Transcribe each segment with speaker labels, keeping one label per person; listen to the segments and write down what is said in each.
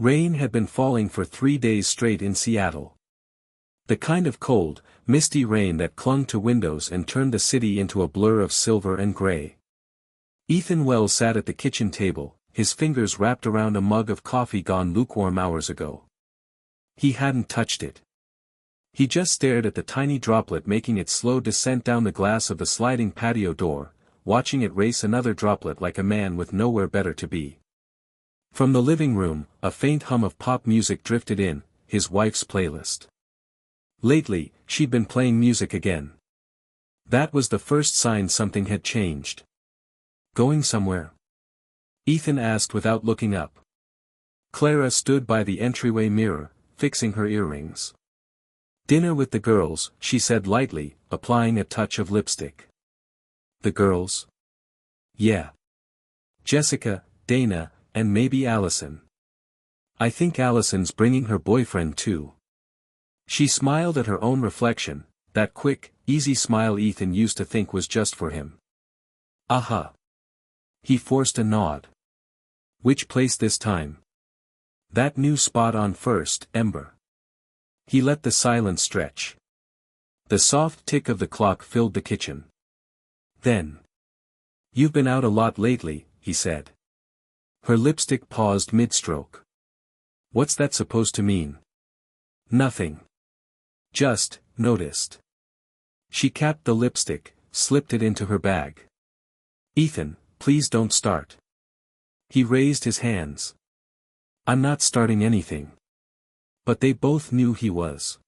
Speaker 1: Rain had been falling for 3 days straight in Seattle. The kind of cold, misty rain that clung to windows and turned the city into a blur of silver and gray. Ethan Wells sat at the kitchen table, his fingers wrapped around a mug of coffee gone lukewarm hours ago. He hadn't touched it. He just stared at the tiny droplet making its slow descent down the glass of the sliding patio door, watching it race another droplet like a man with nowhere better to be. From the living room, a faint hum of pop music drifted in, his wife's playlist. Lately, she'd been playing music again. That was the first sign something had changed. Going somewhere? Ethan asked without looking up. Clara stood by the entryway mirror, fixing her earrings. Dinner with the girls, she said lightly, applying a touch of lipstick. The girls? Yeah. Jessica, Dana, and maybe Allison. I think Allison's bringing her boyfriend too. She smiled at her own reflection, that quick, easy smile Ethan used to think was just for him. Aha. He forced a nod. Which place this time? That new spot on First, Ember. He let the silence stretch. The soft tick of the clock filled the kitchen. Then. You've been out a lot lately, he said. Her lipstick paused mid-stroke. What's that supposed to mean? Nothing. Just, noticed. She capped the lipstick, slipped it into her bag. Ethan, please don't start. He raised his hands. I'm not starting anything. But they both knew he was.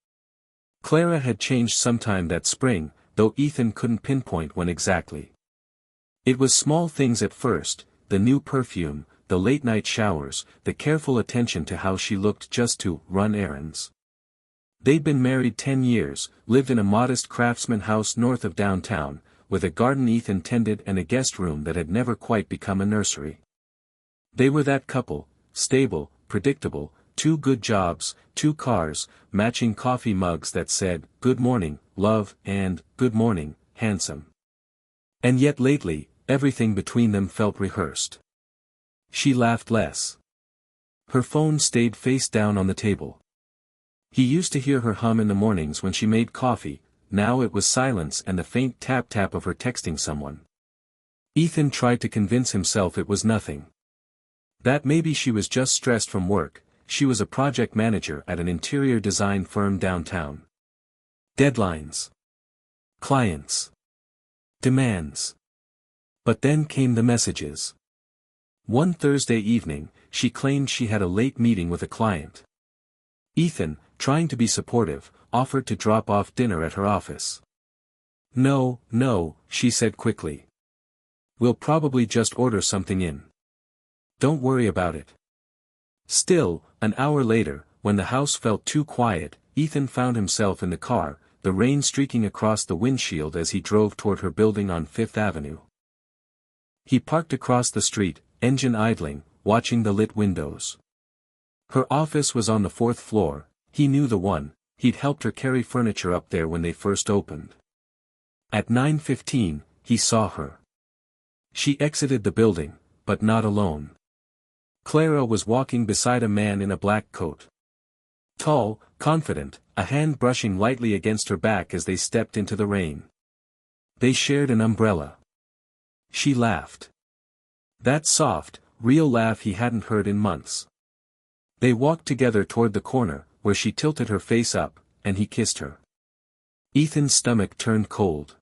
Speaker 1: Clara had changed sometime that spring, though Ethan couldn't pinpoint when exactly. It was small things at first, the new perfume, the late-night showers, the careful attention to how she looked just to run errands. They'd been married 10 years, lived in a modest craftsman house north of downtown, with a garden Ethan tended and a guest room that had never quite become a nursery. They were that couple, stable, predictable, 2 good jobs, 2 cars, matching coffee mugs that said, "Good morning, love," and "Good morning, handsome." And yet lately, everything between them felt rehearsed. She laughed less. Her phone stayed face down on the table. He used to hear her hum in the mornings when she made coffee, now it was silence and the faint tap-tap of her texting someone. Ethan tried to convince himself it was nothing. That maybe she was just stressed from work, she was a project manager at an interior design firm downtown. Deadlines. Clients. Demands. But then came the messages. One Thursday evening, she claimed she had a late meeting with a client. Ethan, trying to be supportive, offered to drop off dinner at her office. No, she said quickly. We'll probably just order something in. Don't worry about it. Still, an hour later, when the house felt too quiet, Ethan found himself in the car, the rain streaking across the windshield as he drove toward her building on Fifth Avenue. He parked across the street, engine idling, watching the lit windows. Her office was on the 4th floor, he knew the one, he'd helped her carry furniture up there when they first opened. At 9:15, he saw her. She exited the building, but not alone. Clara was walking beside a man in a black coat. Tall, confident, a hand brushing lightly against her back as they stepped into the rain. They shared an umbrella. She laughed. That soft, real laugh he hadn't heard in months. They walked together toward the corner, where she tilted her face up, and he kissed her. Ethan's stomach turned cold.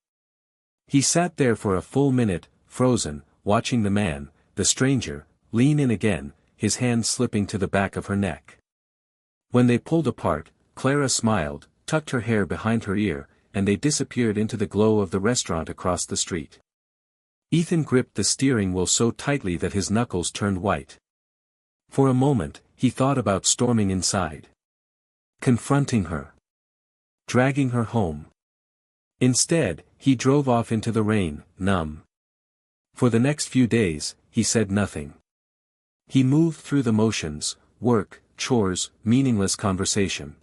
Speaker 1: He sat there for a full minute, frozen, watching the man, the stranger, lean in again, his hand slipping to the back of her neck. When they pulled apart, Clara smiled, tucked her hair behind her ear, and they disappeared into the glow of the restaurant across the street. Ethan gripped the steering wheel so tightly that his knuckles turned white. For a moment, he thought about storming inside. Confronting her. Dragging her home. Instead, he drove off into the rain, numb. For the next few days, he said nothing. He moved through the motions, work, chores, meaningless conversation.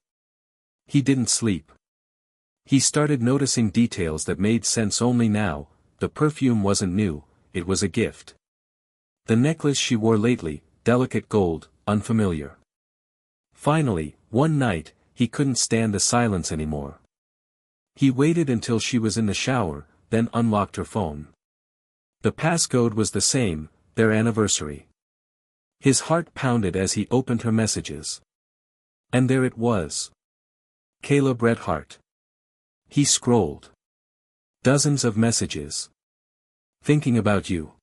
Speaker 1: He didn't sleep. He started noticing details that made sense only now. The perfume wasn't new, it was a gift. The necklace she wore lately, delicate gold, unfamiliar. Finally, one night, he couldn't stand the silence anymore. He waited until she was in the shower, then unlocked her phone. The passcode was the same, their anniversary. His heart pounded as he opened her messages. And there it was. Caleb Red Heart. He scrolled. Dozens of messages. Thinking about you.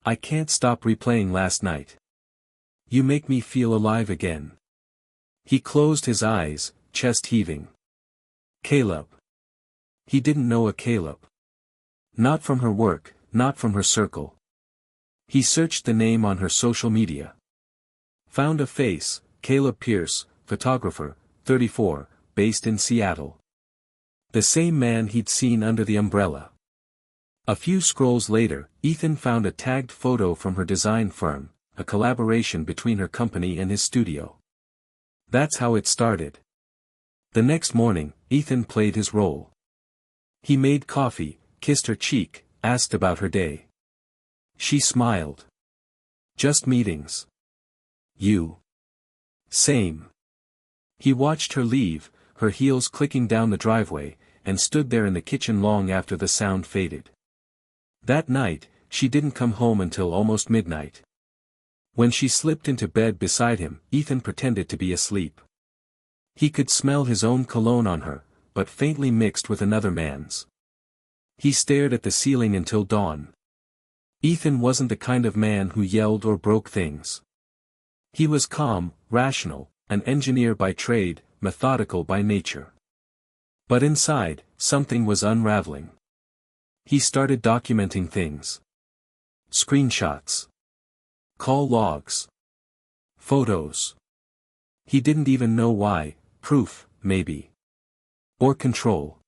Speaker 1: I can't stop replaying last night. You make me feel alive again. He closed his eyes, chest heaving. Caleb. He didn't know a Caleb. Not from her work, not from her circle. He searched the name on her social media. Found a face, Caleb Pierce, photographer, 34, based in Seattle. The same man he'd seen under the umbrella. A few scrolls later, Ethan found a tagged photo from her design firm, a collaboration between her company and his studio. That's how it started. The next morning, Ethan played his role. He made coffee, kissed her cheek, asked about her day. She smiled. Just meetings. You. Same. He watched her leave, her heels clicking down the driveway, and stood there in the kitchen long after the sound faded. That night, she didn't come home until almost midnight. When she slipped into bed beside him, Ethan pretended to be asleep. He could smell his own cologne on her, but faintly mixed with another man's. He stared at the ceiling until dawn. Ethan wasn't the kind of man who yelled or broke things. He was calm, rational, an engineer by trade, methodical by nature. But inside, something was unraveling. He started documenting things. Screenshots. Call logs. Photos. He didn't even know why, proof, maybe. Or control.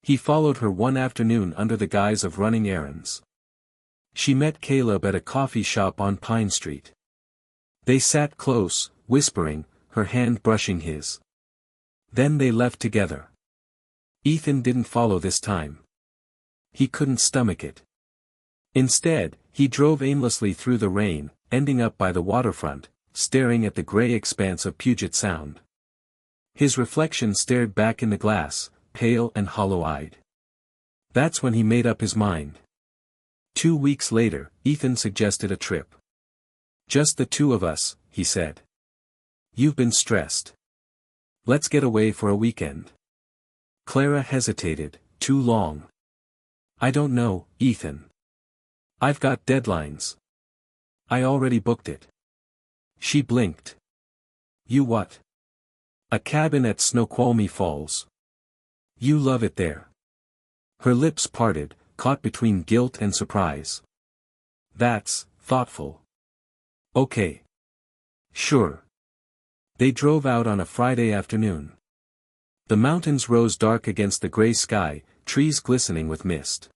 Speaker 1: He followed her one afternoon under the guise of running errands. She met Caleb at a coffee shop on Pine Street. They sat close, whispering, her hand brushing his. Then they left together. Ethan didn't follow this time. He couldn't stomach it. Instead, he drove aimlessly through the rain, ending up by the waterfront, staring at the gray expanse of Puget Sound. His reflection stared back in the glass, pale and hollow-eyed. That's when he made up his mind. 2 weeks later, Ethan suggested a trip. Just the two of us, he said. You've been stressed. Let's get away for a weekend. Clara hesitated, too long. I don't know, Ethan. I've got deadlines. I already booked it. She blinked. You what? A cabin at Snoqualmie Falls. You love it there. Her lips parted, caught between guilt and surprise. That's thoughtful. Okay. Sure. They drove out on a Friday afternoon. The mountains rose dark against the gray sky, trees glistening with mist.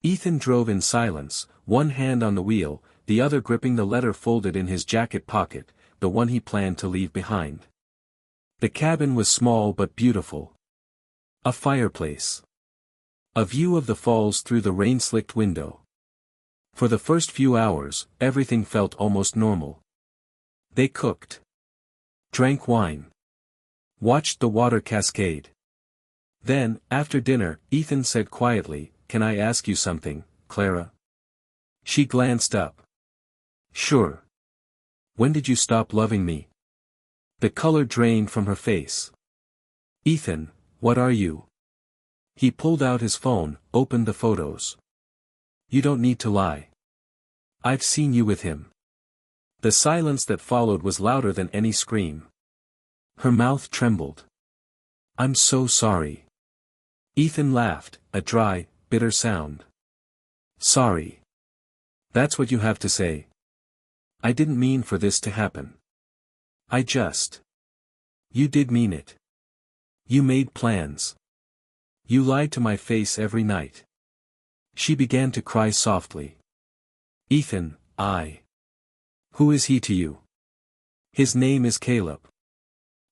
Speaker 1: Ethan drove in silence, one hand on the wheel, the other gripping the letter folded in his jacket pocket, the one he planned to leave behind. The cabin was small but beautiful. A fireplace. A view of the falls through the rain-slicked window. For the first few hours, everything felt almost normal. They cooked. Drank wine. Watched the water cascade. Then, after dinner, Ethan said quietly, "Can I ask you something, Clara?" She glanced up. Sure. When did you stop loving me? The color drained from her face. Ethan, what are you? He pulled out his phone, opened the photos. You don't need to lie. I've seen you with him. The silence that followed was louder than any scream. Her mouth trembled. I'm so sorry. Ethan laughed, a dry, bitter sound. Sorry. That's what you have to say. I didn't mean for this to happen. I just. You did mean it. You made plans. You lied to my face every night. She began to cry softly. Ethan, Who is he to you? His name is Caleb.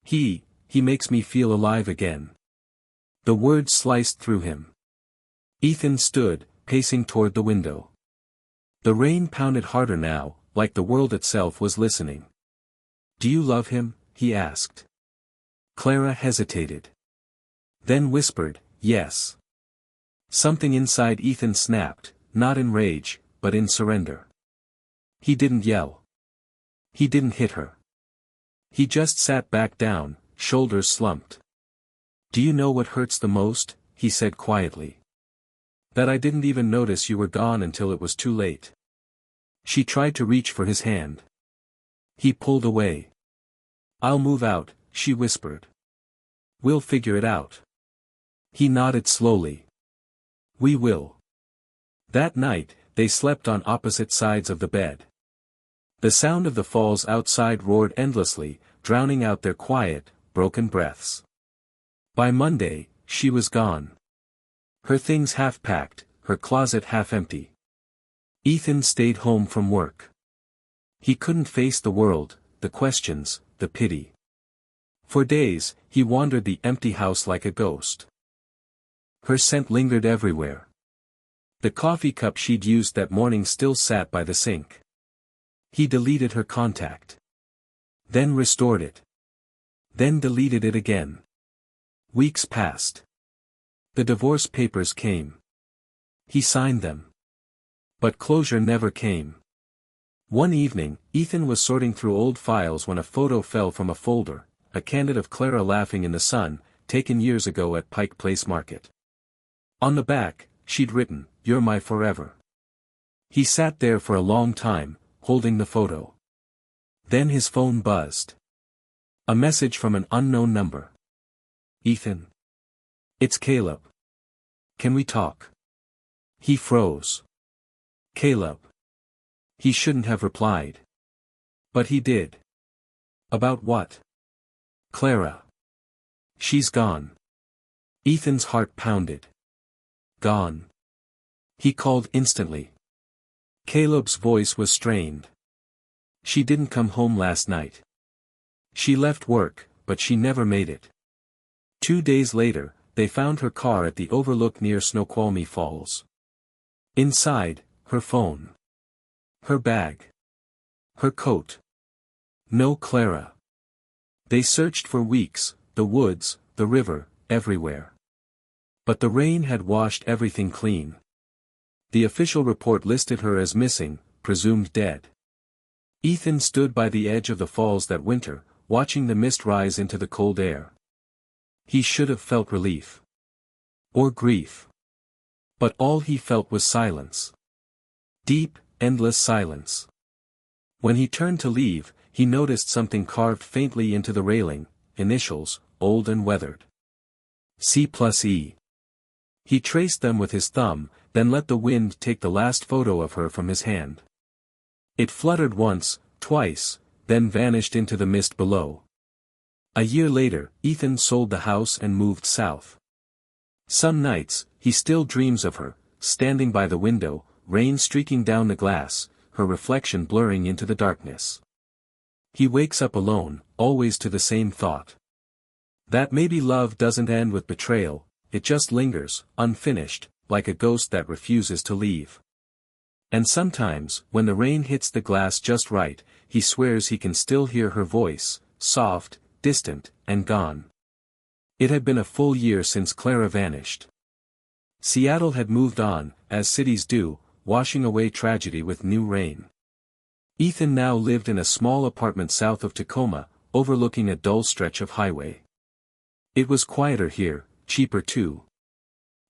Speaker 1: He makes me feel alive again. The words sliced through him. Ethan stood, pacing toward the window. The rain pounded harder now, like the world itself was listening. Do you love him? He asked. Clara hesitated. Then whispered, yes. Something inside Ethan snapped, not in rage, but in surrender. He didn't yell. He didn't hit her. He just sat back down, shoulders slumped. Do you know what hurts the most? He said quietly. That I didn't even notice you were gone until it was too late. She tried to reach for his hand. He pulled away. I'll move out, she whispered. We'll figure it out. He nodded slowly. We will. That night, they slept on opposite sides of the bed. The sound of the falls outside roared endlessly, drowning out their quiet, broken breaths. By Monday, she was gone. Her things half packed, her closet half empty. Ethan stayed home from work. He couldn't face the world, the questions, the pity. For days, he wandered the empty house like a ghost. Her scent lingered everywhere. The coffee cup she'd used that morning still sat by the sink. He deleted her contact. Then restored it. Then deleted it again. Weeks passed. The divorce papers came. He signed them. But closure never came. One evening, Ethan was sorting through old files when a photo fell from a folder, a candid of Clara laughing in the sun, taken years ago at Pike Place Market. On the back, she'd written, "You're my forever." He sat there for a long time, holding the photo. Then his phone buzzed. A message from an unknown number. Ethan. It's Caleb. Can we talk? He froze. Caleb. He shouldn't have replied. But he did. About what? Clara. She's gone. Ethan's heart pounded. Gone. He called instantly. Caleb's voice was strained. She didn't come home last night. She left work, but she never made it. 2 days later, they found her car at the overlook near Snoqualmie Falls. Inside, her phone. Her bag. Her coat. No Clara. They searched for weeks, the woods, the river, everywhere. But the rain had washed everything clean. The official report listed her as missing, presumed dead. Ethan stood by the edge of the falls that winter, watching the mist rise into the cold air. He should have felt relief. Or grief. But all he felt was silence. Deep, endless silence. When he turned to leave, he noticed something carved faintly into the railing, initials, old and weathered. C+E. He traced them with his thumb, then let the wind take the last photo of her from his hand. It fluttered once, twice, then vanished into the mist below. A year later, Ethan sold the house and moved south. Some nights, he still dreams of her, standing by the window, rain streaking down the glass, her reflection blurring into the darkness. He wakes up alone, always to the same thought. That maybe love doesn't end with betrayal, it just lingers, unfinished, like a ghost that refuses to leave. And sometimes, when the rain hits the glass just right, he swears he can still hear her voice, soft, distant, and gone. It had been a full year since Clara vanished. Seattle had moved on, as cities do, washing away tragedy with new rain. Ethan now lived in a small apartment south of Tacoma, overlooking a dull stretch of highway. It was quieter here, cheaper too.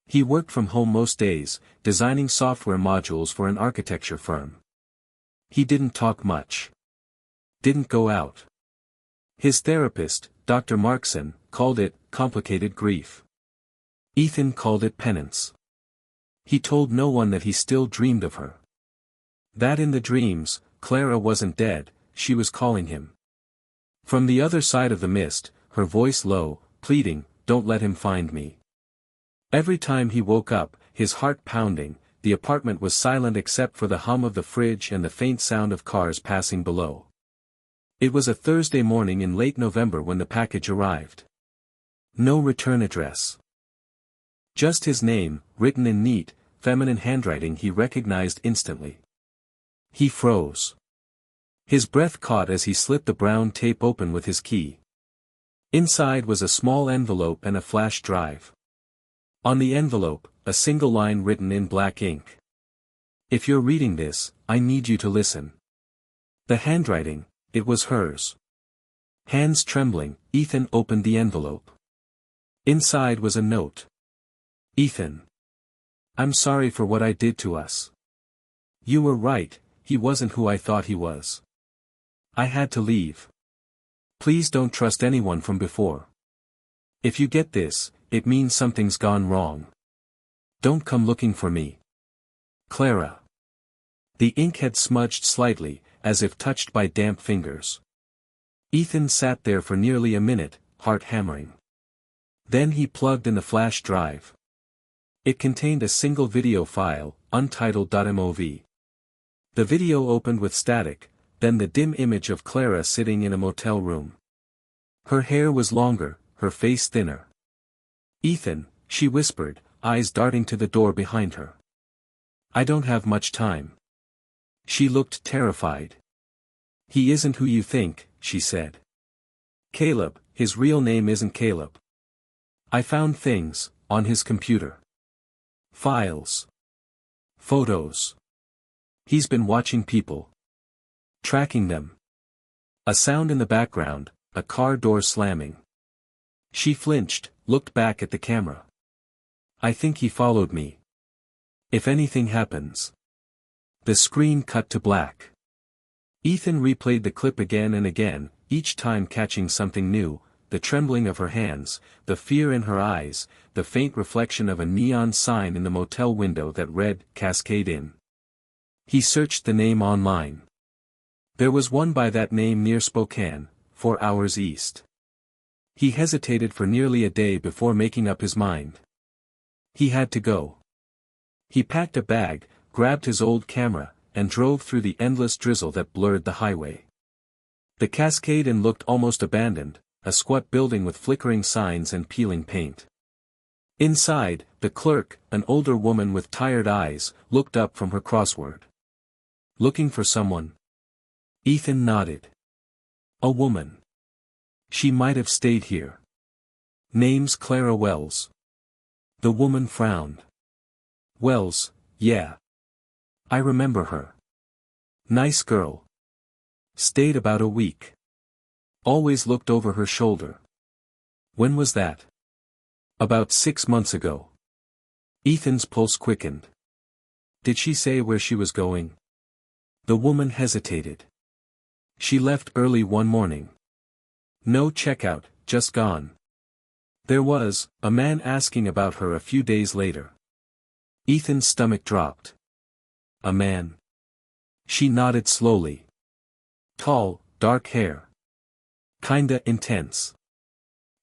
Speaker 1: He worked from home most days, designing software modules for an architecture firm. He didn't talk much. Didn't go out. His therapist, Dr. Markson, called it complicated grief. Ethan called it penance. He told no one that he still dreamed of her. That in the dreams, Clara wasn't dead, she was calling him. From the other side of the mist, her voice low, pleading, "Don't let him find me." Every time he woke up, his heart pounding, the apartment was silent except for the hum of the fridge and the faint sound of cars passing below. It was a Thursday morning in late November when the package arrived. No return address. Just his name, written in neat, feminine handwriting he recognized instantly. He froze. His breath caught as he slit the brown tape open with his key. Inside was a small envelope and a flash drive. On the envelope, a single line written in black ink. "If you're reading this, I need you to listen." The handwriting, it was hers. Hands trembling, Ethan opened the envelope. Inside was a note. "Ethan. I'm sorry for what I did to us. You were right, he wasn't who I thought he was. I had to leave. Please don't trust anyone from before. If you get this, it means something's gone wrong. Don't come looking for me. Clara." The ink had smudged slightly, as if touched by damp fingers. Ethan sat there for nearly a minute, heart hammering. Then he plugged in the flash drive. It contained a single video file, untitled.mov. The video opened with static, then the dim image of Clara sitting in a motel room. Her hair was longer, her face thinner. "Ethan," she whispered, eyes darting to the door behind her. "I don't have much time." She looked terrified. "He isn't who you think," she said. "Caleb, his real name isn't Caleb. I found things, on his computer. Files. Photos. He's been watching people. Tracking them." A sound in the background, a car door slamming. She flinched, looked back at the camera. "I think he followed me. If anything happens." The screen cut to black. Ethan replayed the clip again and again, each time catching something new, the trembling of her hands, the fear in her eyes, the faint reflection of a neon sign in the motel window that read, "Cascade Inn." He searched the name online. There was one by that name near Spokane, 4 hours east. He hesitated for nearly a day before making up his mind. He had to go. He packed a bag, grabbed his old camera, and drove through the endless drizzle that blurred the highway. The Cascade Inn looked almost abandoned, a squat building with flickering signs and peeling paint. Inside, the clerk, an older woman with tired eyes, looked up from her crossword. "Looking for someone?" Ethan nodded. "A woman. She might have stayed here. Name's Clara Wells." The woman frowned. "Wells, yeah. I remember her. Nice girl. Stayed about a week. Always looked over her shoulder." "When was that?" "About 6 months ago." Ethan's pulse quickened. "Did she say where she was going?" The woman hesitated. "She left early one morning. No checkout, just gone. There was a man asking about her a few days later." Ethan's stomach dropped. "A man?" She nodded slowly. "Tall, dark hair. Kinda intense.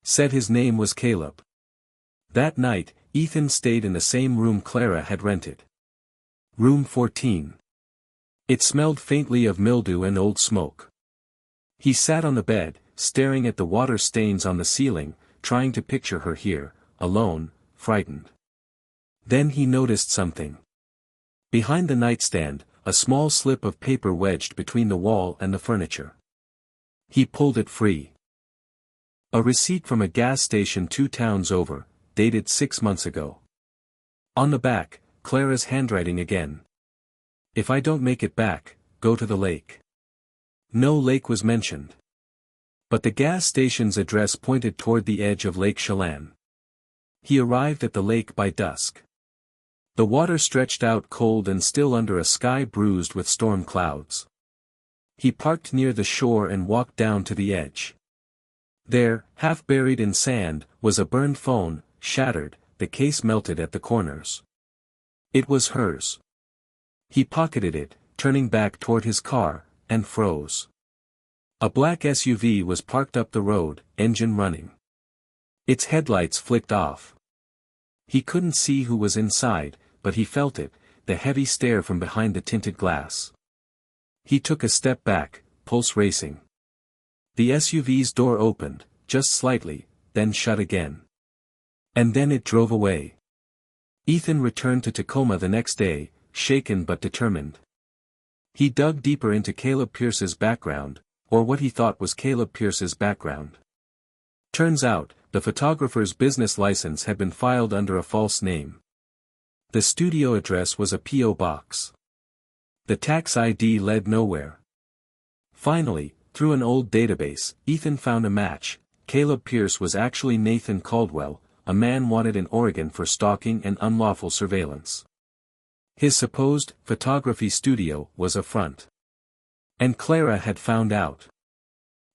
Speaker 1: Said his name was Caleb." That night, Ethan stayed in the same room Clara had rented. Room 14. It smelled faintly of mildew and old smoke. He sat on the bed, staring at the water stains on the ceiling, trying to picture her here, alone, frightened. Then he noticed something. Behind the nightstand, a small slip of paper wedged between the wall and the furniture. He pulled it free. A receipt from a gas station 2 towns over, dated 6 months ago. On the back, Clara's handwriting again. "If I don't make it back, go to the lake." No lake was mentioned. But the gas station's address pointed toward the edge of Lake Chelan. He arrived at the lake by dusk. The water stretched out cold and still under a sky bruised with storm clouds. He parked near the shore and walked down to the edge. There, half buried in sand, was a burned phone, shattered, the case melted at the corners. It was hers. He pocketed it, turning back toward his car, and froze. A black SUV was parked up the road, engine running. Its headlights flicked off. He couldn't see who was inside, but he felt it, the heavy stare from behind the tinted glass. He took a step back, pulse racing. The SUV's door opened, just slightly, then shut again. And then it drove away. Ethan returned to Tacoma the next day, shaken but determined. He dug deeper into Caleb Pierce's background, or what he thought was Caleb Pierce's background. Turns out, the photographer's business license had been filed under a false name. The studio address was a P.O. box. The tax ID led nowhere. Finally, through an old database, Ethan found a match. Caleb Pierce was actually Nathan Caldwell, a man wanted in Oregon for stalking and unlawful surveillance. His supposed photography studio was a front. And Clara had found out.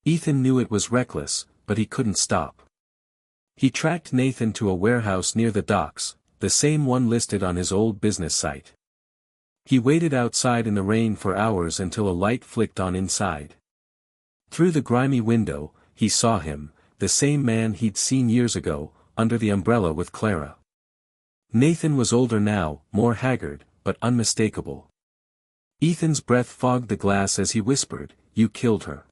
Speaker 1: Ethan knew it was reckless, but he couldn't stop. He tracked Nathan to a warehouse near the docks, the same one listed on his old business site. He waited outside in the rain for hours until a light flicked on inside. Through the grimy window, he saw him, the same man he'd seen years ago, under the umbrella with Clara. Nathan was older now, more haggard, but unmistakable. Ethan's breath fogged the glass as he whispered, "You killed her."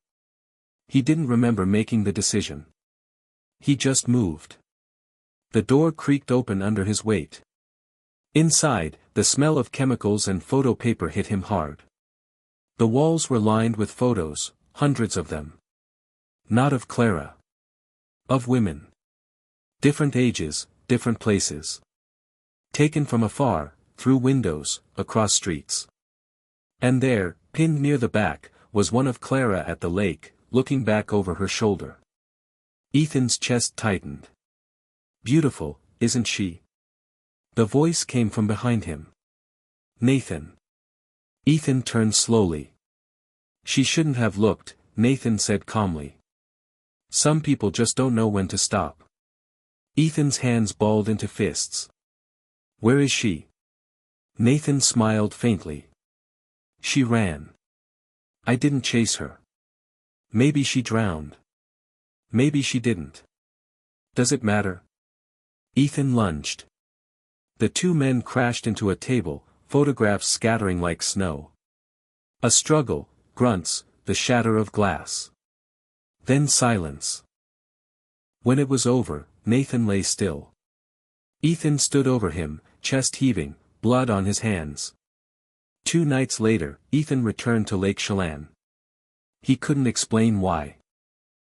Speaker 1: He didn't remember making the decision. He just moved. The door creaked open under his weight. Inside, the smell of chemicals and photo paper hit him hard. The walls were lined with photos, hundreds of them. Not of Clara. Of women. Different ages, different places. Taken from afar, through windows, across streets. And there, pinned near the back, was one of Clara at the lake, looking back over her shoulder. Ethan's chest tightened. "Beautiful, isn't she?" The voice came from behind him. "Nathan." Ethan turned slowly. "She shouldn't have looked," Nathan said calmly. "Some people just don't know when to stop." Ethan's hands balled into fists. "Where is she?" Nathan smiled faintly. "She ran. I didn't chase her. Maybe she drowned. Maybe she didn't. Does it matter?" Ethan lunged. The two men crashed into a table, photographs scattering like snow. A struggle, grunts, the shatter of glass. Then silence. When it was over, Nathan lay still. Ethan stood over him, chest heaving, blood on his hands. 2 nights later, Ethan returned to Lake Chelan. He couldn't explain why.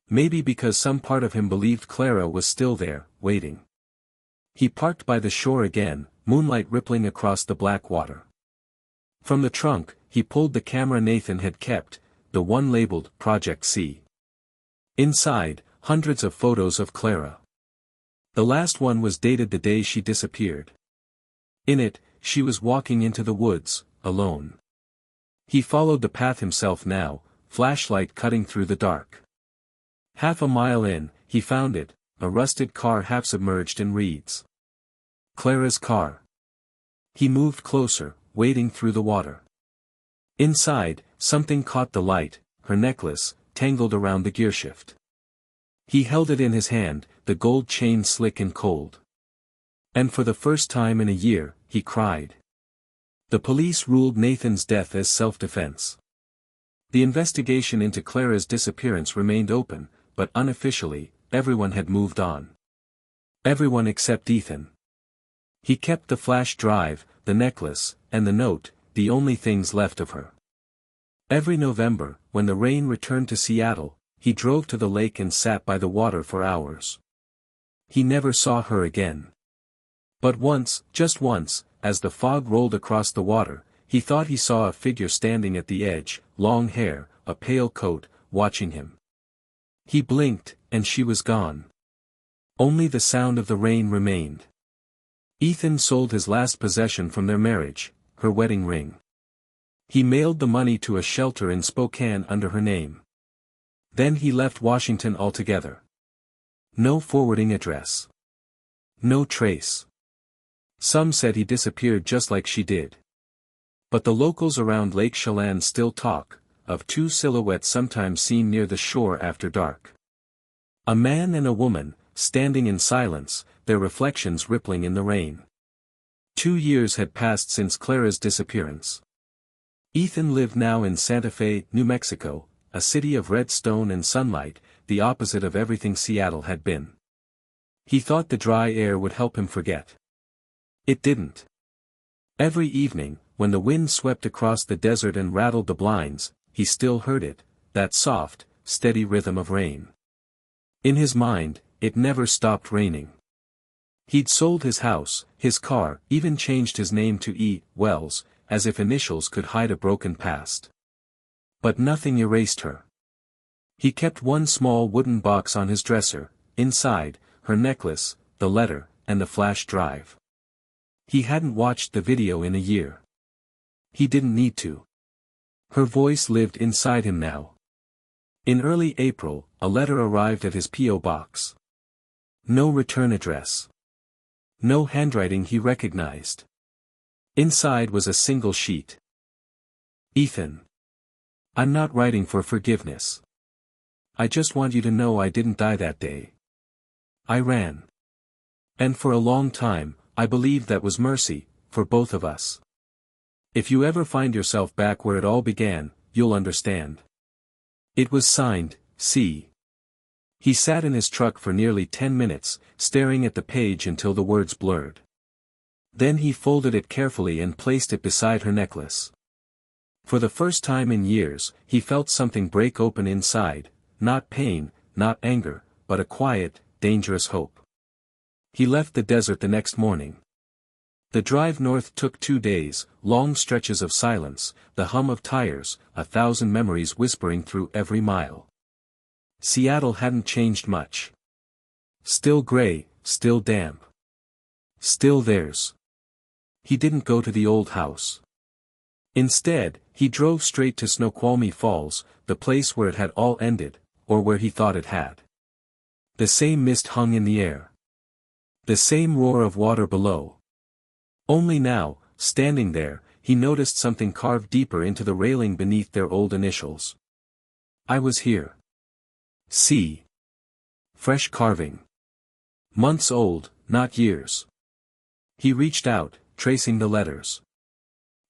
Speaker 1: Maybe because some part of him believed Clara was still there, waiting. He parked by the shore again, moonlight rippling across the black water. From the trunk, he pulled the camera Nathan had kept, the one labeled Project C. Inside, hundreds of photos of Clara. The last one was dated the day she disappeared. In it, she was walking into the woods, alone. He followed the path himself now, flashlight cutting through the dark. Half a mile in, he found it, a rusted car half submerged in reeds. Clara's car. He moved closer, wading through the water. Inside, something caught the light, her necklace, tangled around the gearshift. He held it in his hand, the gold chain slick and cold. And for the first time in a year, he cried. The police ruled Nathan's death as self-defense. The investigation into Clara's disappearance remained open, but unofficially, everyone had moved on. Everyone except Ethan. He kept the flash drive, the necklace, and the note, the only things left of her. Every November, when the rain returned to Seattle, he drove to the lake and sat by the water for hours. He never saw her again. But once, just once, as the fog rolled across the water, he thought he saw a figure standing at the edge, long hair, a pale coat, watching him. He blinked, and she was gone. Only the sound of the rain remained. Ethan sold his last possession from their marriage, her wedding ring. He mailed the money to a shelter in Spokane under her name. Then he left Washington altogether. No forwarding address. No trace. Some said he disappeared just like she did. But the locals around Lake Chelan still talk, of 2 silhouettes sometimes seen near the shore after dark. A man and a woman, standing in silence, their reflections rippling in the rain. 2 years had passed since Clara's disappearance. Ethan lived now in Santa Fe, New Mexico, a city of red stone and sunlight, the opposite of everything Seattle had been. He thought the dry air would help him forget. It didn't. Every evening, when the wind swept across the desert and rattled the blinds, he still heard it, that soft, steady rhythm of rain. In his mind, it never stopped raining. He'd sold his house, his car, even changed his name to E. Wells, as if initials could hide a broken past. But nothing erased her. He kept one small wooden box on his dresser, inside, her necklace, the letter, and the flash drive. He hadn't watched the video in a year. He didn't need to. Her voice lived inside him now. In early April, a letter arrived at his P.O. box. No return address. No handwriting he recognized. Inside was a single sheet. Ethan. I'm not writing for forgiveness. I just want you to know I didn't die that day. I ran. And for a long time, I believed that was mercy, for both of us. If you ever find yourself back where it all began, you'll understand. It was signed, C. He sat in his truck for nearly 10 minutes, staring at the page until the words blurred. Then he folded it carefully and placed it beside her necklace. For the first time in years, he felt something break open inside, not pain, not anger, but a quiet, dangerous hope. He left the desert the next morning. The drive north took 2 days, long stretches of silence, the hum of tires, 1,000 memories whispering through every mile. Seattle hadn't changed much. Still gray, still damp. Still theirs. He didn't go to the old house. Instead, he drove straight to Snoqualmie Falls, the place where it had all ended, or where he thought it had. The same mist hung in the air. The same roar of water below. Only now, standing there, he noticed something carved deeper into the railing beneath their old initials. I was here. C. Fresh carving. Months old, not years. He reached out, tracing the letters.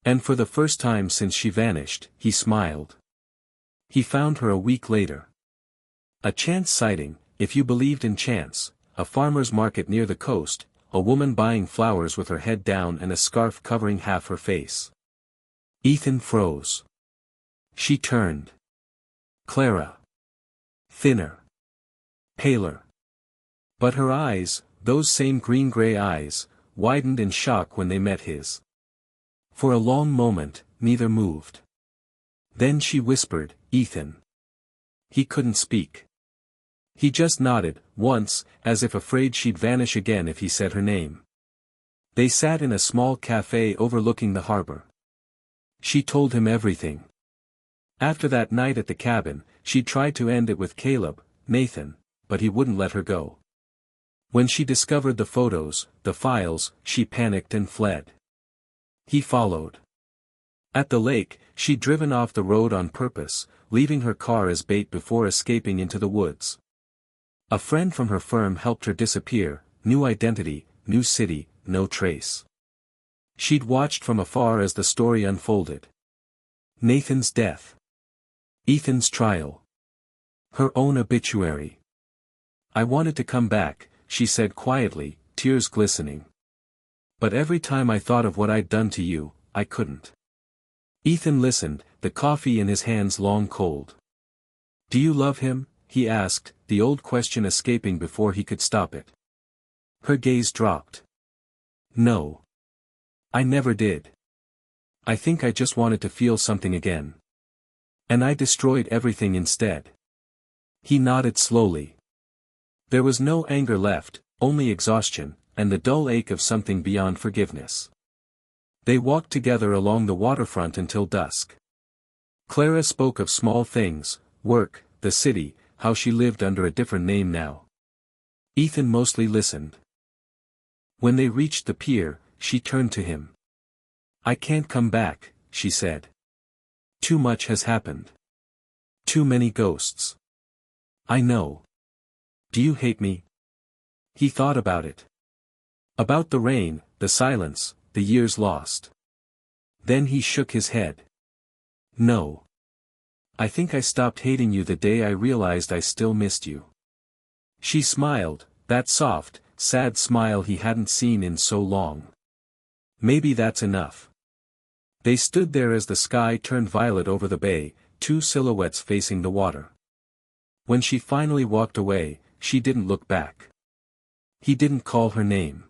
Speaker 1: And for the first time since she vanished, he smiled. He found her a week later. A chance sighting, if you believed in chance, a farmer's market near the coast, a woman buying flowers with her head down and a scarf covering half her face. Ethan froze. She turned. Clara. Thinner. Paler. But her eyes, those same green-gray eyes, widened in shock when they met his. For a long moment, neither moved. Then she whispered, Ethan. He couldn't speak. He just nodded, once, as if afraid she'd vanish again if he said her name. They sat in a small cafe overlooking the harbor. She told him everything. After that night at the cabin, she tried to end it with Caleb, Nathan, but he wouldn't let her go. When she discovered the photos, the files, she panicked and fled. He followed. At the lake, she'd driven off the road on purpose, leaving her car as bait before escaping into the woods. A friend from her firm helped her disappear, new identity, new city, no trace. She'd watched from afar as the story unfolded. Nathan's death. Ethan's trial. Her own obituary. I wanted to come back, she said quietly, tears glistening. But every time I thought of what I'd done to you, I couldn't. Ethan listened, the coffee in his hands long cold. Do you love him? He asked, the old question escaping before he could stop it. Her gaze dropped. No. I never did. I think I just wanted to feel something again. And I destroyed everything instead. He nodded slowly. There was no anger left, only exhaustion, and the dull ache of something beyond forgiveness. They walked together along the waterfront until dusk. Clara spoke of small things, work, the city, how she lived under a different name now. Ethan mostly listened. When they reached the pier, she turned to him. I can't come back, she said. Too much has happened. Too many ghosts. I know. Do you hate me? He thought about it. About the rain, the silence, the years lost. Then he shook his head. No. I think I stopped hating you the day I realized I still missed you. She smiled, that soft, sad smile he hadn't seen in so long. Maybe that's enough. They stood there as the sky turned violet over the bay, two silhouettes facing the water. When she finally walked away, she didn't look back. He didn't call her name.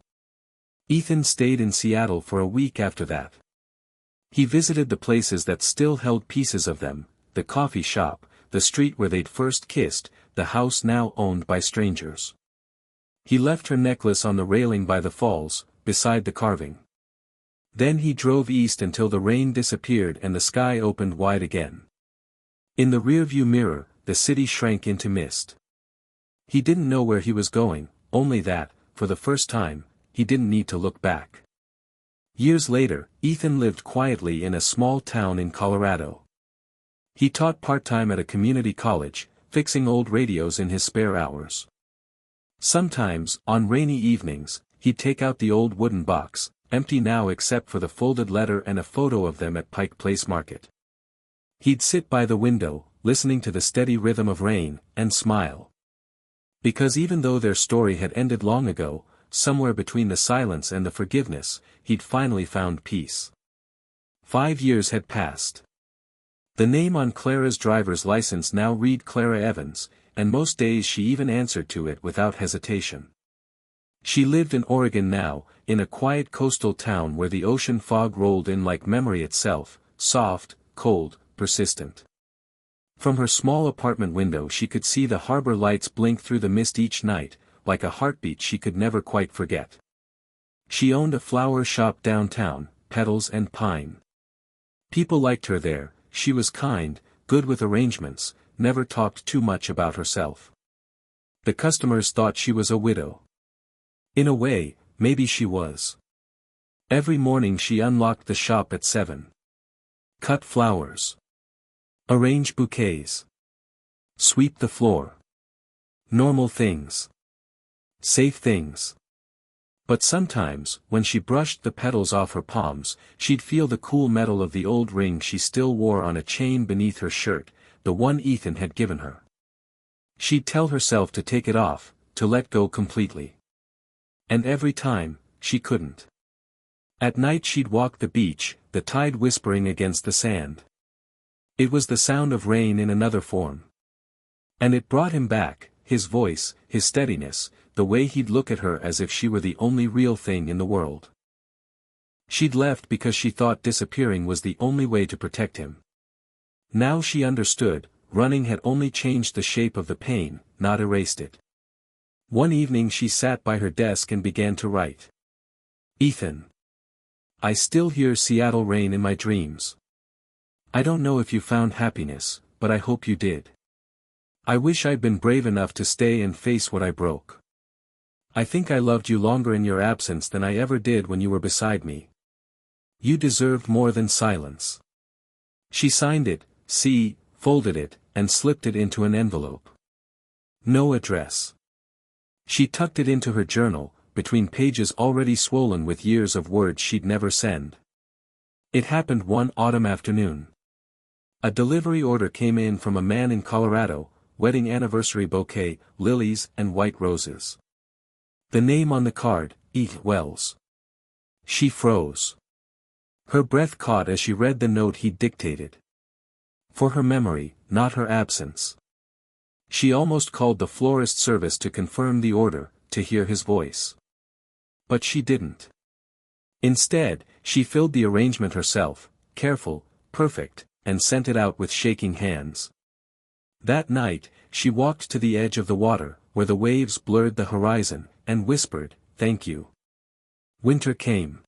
Speaker 1: Ethan stayed in Seattle for a week after that. He visited the places that still held pieces of them, the coffee shop, the street where they'd first kissed, the house now owned by strangers. He left her necklace on the railing by the falls, beside the carving. Then he drove east until the rain disappeared and the sky opened wide again. In the rearview mirror, the city shrank into mist. He didn't know where he was going, only that, for the first time, he didn't need to look back. Years later, Ethan lived quietly in a small town in Colorado. He taught part-time at a community college, fixing old radios in his spare hours. Sometimes, on rainy evenings, he'd take out the old wooden box, empty now except for the folded letter and a photo of them at Pike Place Market. He'd sit by the window, listening to the steady rhythm of rain, and smile. Because even though their story had ended long ago, somewhere between the silence and the forgiveness, he'd finally found peace. 5 years had passed. The name on Clara's driver's license now read Clara Evans, and most days she even answered to it without hesitation. She lived in Oregon now, in a quiet coastal town where the ocean fog rolled in like memory itself, soft, cold, persistent. From her small apartment window she could see the harbor lights blink through the mist each night, like a heartbeat she could never quite forget. She owned a flower shop downtown, Petals and Pine. People liked her there, she was kind, good with arrangements, never talked too much about herself. The customers thought she was a widow. In a way, maybe she was. Every morning she unlocked the shop at 7. Cut flowers. Arrange bouquets. Sweep the floor. Normal things. Safe things. But sometimes, when she brushed the petals off her palms, she'd feel the cool metal of the old ring she still wore on a chain beneath her shirt, the one Ethan had given her. She'd tell herself to take it off, to let go completely. And every time, she couldn't. At night she'd walk the beach, the tide whispering against the sand. It was the sound of rain in another form. And it brought him back, his voice, his steadiness, the way he'd look at her as if she were the only real thing in the world. She'd left because she thought disappearing was the only way to protect him. Now she understood, running had only changed the shape of the pain, not erased it. One evening she sat by her desk and began to write. Ethan. I still hear Seattle rain in my dreams. I don't know if you found happiness, but I hope you did. I wish I'd been brave enough to stay and face what I broke. I think I loved you longer in your absence than I ever did when you were beside me. You deserved more than silence. She signed it, folded it, and slipped it into an envelope. No address. She tucked it into her journal, between pages already swollen with years of words she'd never send. It happened one autumn afternoon. A delivery order came in from a man in Colorado, wedding anniversary bouquet, lilies and white roses. The name on the card, E. Wells. She froze. Her breath caught as she read the note he'd dictated. For her memory, not her absence. She almost called the florist service to confirm the order, to hear his voice. But she didn't. Instead, she filled the arrangement herself, careful, perfect, and sent it out with shaking hands. That night, she walked to the edge of the water, where the waves blurred the horizon, and whispered, "Thank you." Winter came.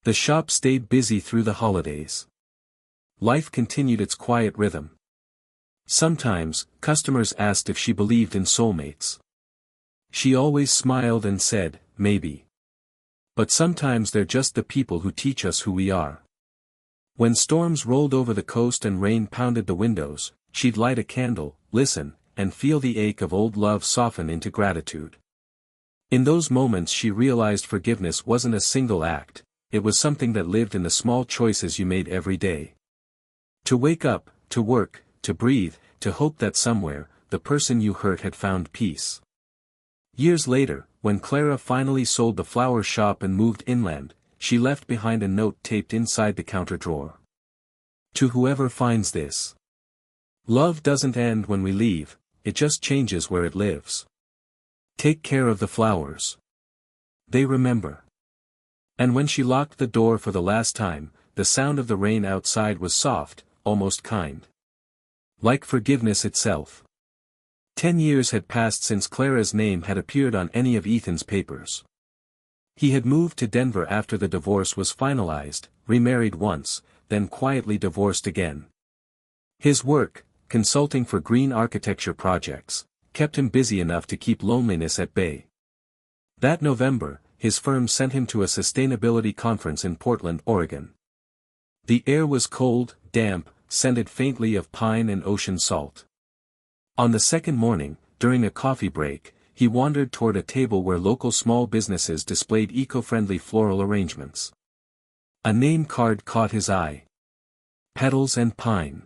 Speaker 1: The shop stayed busy through the holidays. Life continued its quiet rhythm. Sometimes, customers asked if she believed in soulmates. She always smiled and said, maybe. But sometimes they're just the people who teach us who we are. When storms rolled over the coast and rain pounded the windows, she'd light a candle, listen, and feel the ache of old love soften into gratitude. In those moments she realized forgiveness wasn't a single act, it was something that lived in the small choices you made every day. To wake up, to work, to breathe, to hope that somewhere, the person you hurt had found peace. Years later, when Clara finally sold the flower shop and moved inland, she left behind a note taped inside the counter drawer. To whoever finds this. Love doesn't end when we leave, it just changes where it lives. Take care of the flowers. They remember. And when she locked the door for the last time, the sound of the rain outside was soft, almost kind. Like forgiveness itself. 10 years had passed since Clara's name had appeared on any of Ethan's papers. He had moved to Denver after the divorce was finalized, remarried once, then quietly divorced again. His work, consulting for green architecture projects, kept him busy enough to keep loneliness at bay. That November, his firm sent him to a sustainability conference in Portland, Oregon. The air was cold, damp, scented faintly of pine and ocean salt. On the second morning, during a coffee break, he wandered toward a table where local small businesses displayed eco-friendly floral arrangements. A name card caught his eye. Petals and Pine.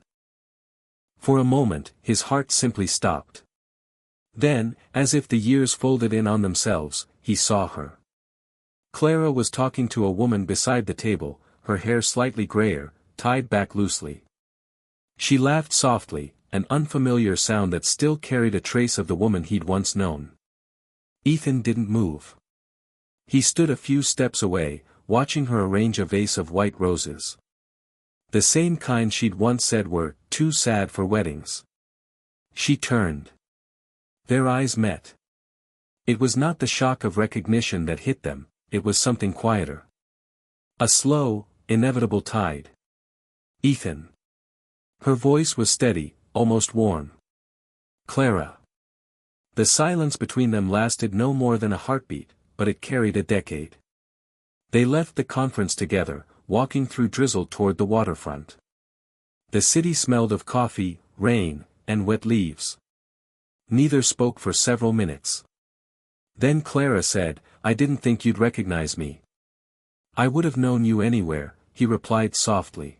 Speaker 1: For a moment, his heart simply stopped. Then, as if the years folded in on themselves, he saw her. Clara was talking to a woman beside the table, her hair slightly grayer, tied back loosely. She laughed softly, an unfamiliar sound that still carried a trace of the woman he'd once known. Ethan didn't move. He stood a few steps away, watching her arrange a vase of white roses. The same kind she'd once said were too sad for weddings. She turned. Their eyes met. It was not the shock of recognition that hit them, it was something quieter. A slow, inevitable tide. Ethan. Her voice was steady, almost warm. Clara. The silence between them lasted no more than a heartbeat, but it carried a decade. They left the conference together, walking through drizzle toward the waterfront. The city smelled of coffee, rain, and wet leaves. Neither spoke for several minutes. Then Clara said, "I didn't think you'd recognize me." "I would have known you anywhere," he replied softly.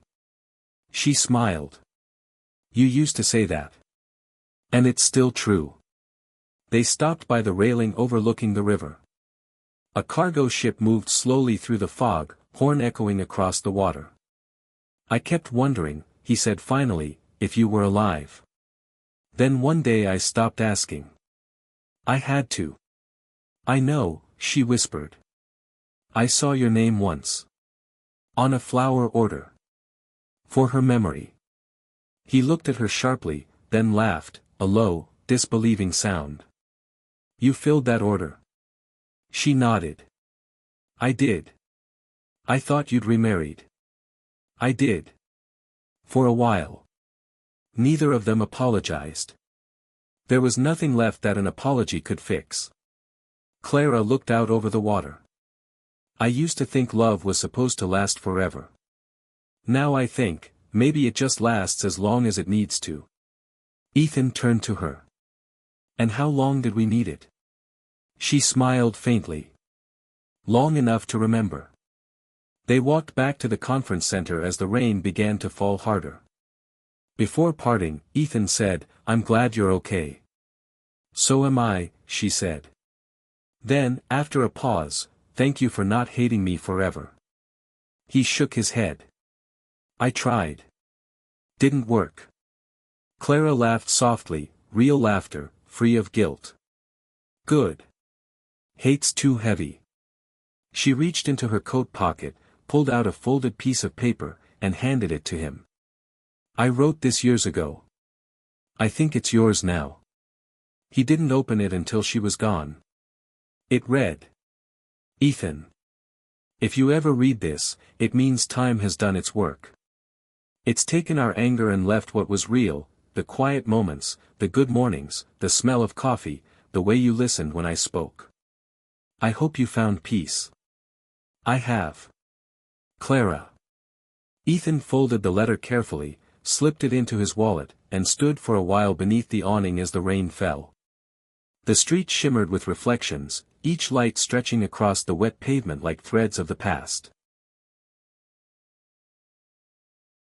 Speaker 1: She smiled. "You used to say that. And it's still true." They stopped by the railing overlooking the river. A cargo ship moved slowly through the fog, horn echoing across the water. "I kept wondering," he said finally, "if you were alive. Then one day I stopped asking. I had to." "I know," she whispered. "I saw your name once. On a flower order. For her memory." He looked at her sharply, then laughed, a low, disbelieving sound. "You filled that order?" She nodded. "I did. I thought you'd remarried." "I did. For a while." Neither of them apologized. There was nothing left that an apology could fix. Clara looked out over the water. "I used to think love was supposed to last forever. Now I think, maybe it just lasts as long as it needs to." Ethan turned to her. "And how long did we need it?" She smiled faintly. "Long enough to remember." They walked back to the conference center as the rain began to fall harder. Before parting, Ethan said, "I'm glad you're okay." "So am I," she said. Then, after a pause, "Thank you for not hating me forever." He shook his head. "I tried. Didn't work." Clara laughed softly, real laughter, free of guilt. "Good. Hate's too heavy." She reached into her coat pocket, pulled out a folded piece of paper, and handed it to him. "I wrote this years ago. I think it's yours now." He didn't open it until she was gone. It read, "Ethan. If you ever read this, it means time has done its work. It's taken our anger and left what was real, the quiet moments, the good mornings, the smell of coffee, the way you listened when I spoke. I hope you found peace." "I have. Clara." Ethan folded the letter carefully, slipped it into his wallet, and stood for a while beneath the awning as the rain fell. The street shimmered with reflections, each light stretching across the wet pavement like threads of the past.